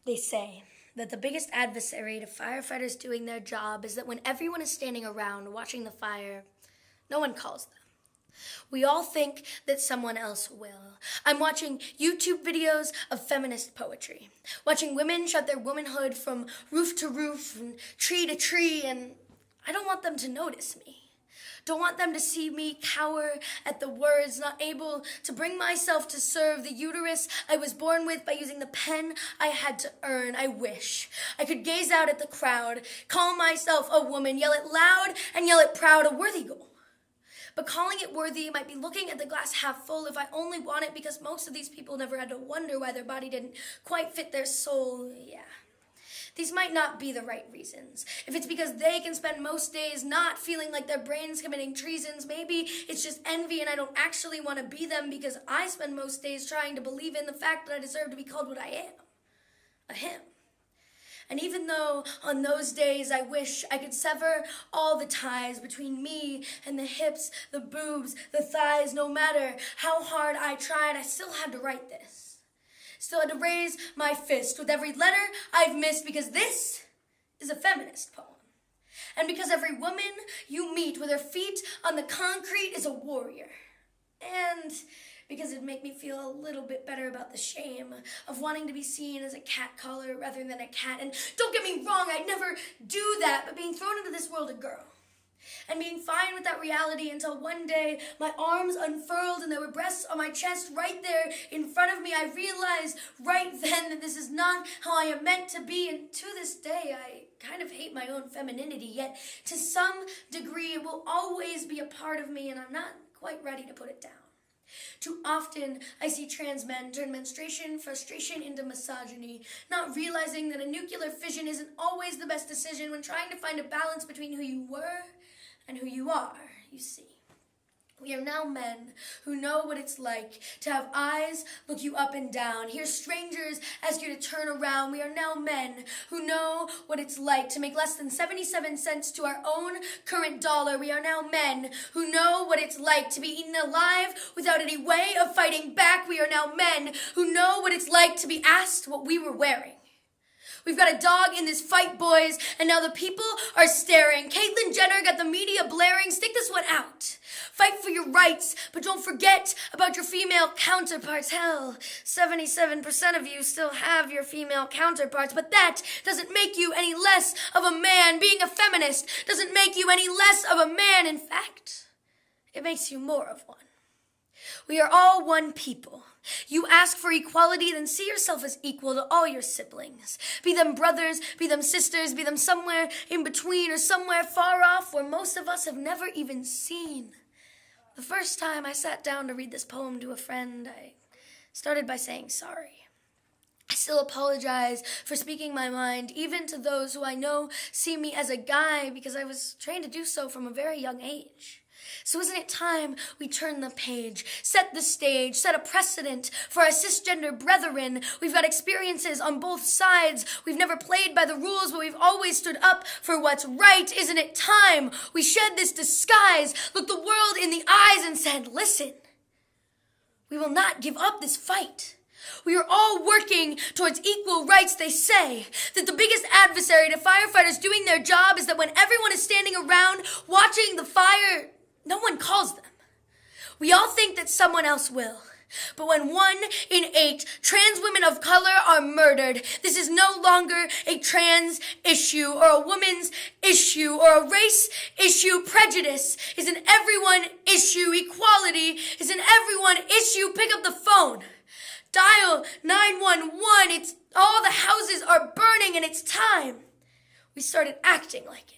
They say that the biggest adversary to firefighters doing their job is that when everyone is standing around watching the fire, no one calls them. We all think that someone else will. I'm watching YouTube videos of feminist poetry, watching women shout their womanhood from roof to roof and tree to tree, and I don't want them to notice me. Don't want them to see me cower at the words, not able to bring myself to serve the uterus I was born with by using the pen I had to earn. I wish I could gaze out at the crowd, call myself a woman, yell it loud and yell it proud, a worthy goal. But calling it worthy might be looking at the glass half full if I only want it because most of these people never had to wonder why their body didn't quite fit their soul. Yeah. These might not be the right reasons. If it's because they can spend most days not feeling like their brain's committing treasons, maybe it's just envy and I don't actually want to be them because I spend most days trying to believe in the fact that I deserve to be called what I am, a him. And even though on those days I wish I could sever all the ties between me and the hips, the boobs, the thighs, no matter how hard I tried, I still had to write this. Still had to raise my fist with every letter I've missed because this is a feminist poem. And because every woman you meet with her feet on the concrete is a warrior. And because it'd make me feel a little bit better about the shame of wanting to be seen as a cat caller rather than a cat. And don't get me wrong, I'd never do that, but being thrown into this world a girl. And being fine with that reality until one day my arms unfurled and there were breasts on my chest right there in front of me. I realized right then that this is not how I am meant to be. And to this day, I kind of hate my own femininity. Yet to some degree, it will always be a part of me and I'm not quite ready to put it down. Too often, I see trans men turn menstruation frustration into misogyny, not realizing that a nuclear fission isn't always the best decision when trying to find a balance between who you were and who you are, you see. We are now men who know what it's like to have eyes look you up and down, hear strangers ask you to turn around. We are now men who know what it's like to make less than 77 cents to our own current dollar. We are now men who know what it's like to be eaten alive without any way of fighting back. We are now men who know what it's like to be asked what we were wearing. We've got a dog in this fight, boys, and now the people are staring. Caitlyn Jenner got the media blaring. Stick this one out. Fight for your rights, but don't forget about your female counterparts. Hell, 77% of you still have your female counterparts, but that doesn't make you any less of a man. Being a feminist doesn't make you any less of a man. In fact, it makes you more of one. We are all one people. You ask for equality, then see yourself as equal to all your siblings. Be them brothers, be them sisters, be them somewhere in between or somewhere far off where most of us have never even seen. The first time I sat down to read this poem to a friend, I started by saying sorry. I still apologize for speaking my mind, even to those who I know see me as a guy because I was trained to do so from a very young age. So isn't it time we turn the page, set the stage, set a precedent for our cisgender brethren? We've got experiences on both sides. We've never played by the rules, but we've always stood up for what's right. Isn't it time we shed this disguise, looked the world in the eyes and said, listen, we will not give up this fight. We are all working towards equal rights. They say that the biggest adversary to firefighters doing their job is that when everyone is standing around watching the fire, no one calls them. We all think that someone else will. But when 1 in 8 trans women of color are murdered, this is no longer a trans issue or a woman's issue or a race issue. Prejudice is an everyone issue. Equality is an everyone issue. Pick up the phone. Dial 911. It's all the houses are burning and it's time we started acting like it.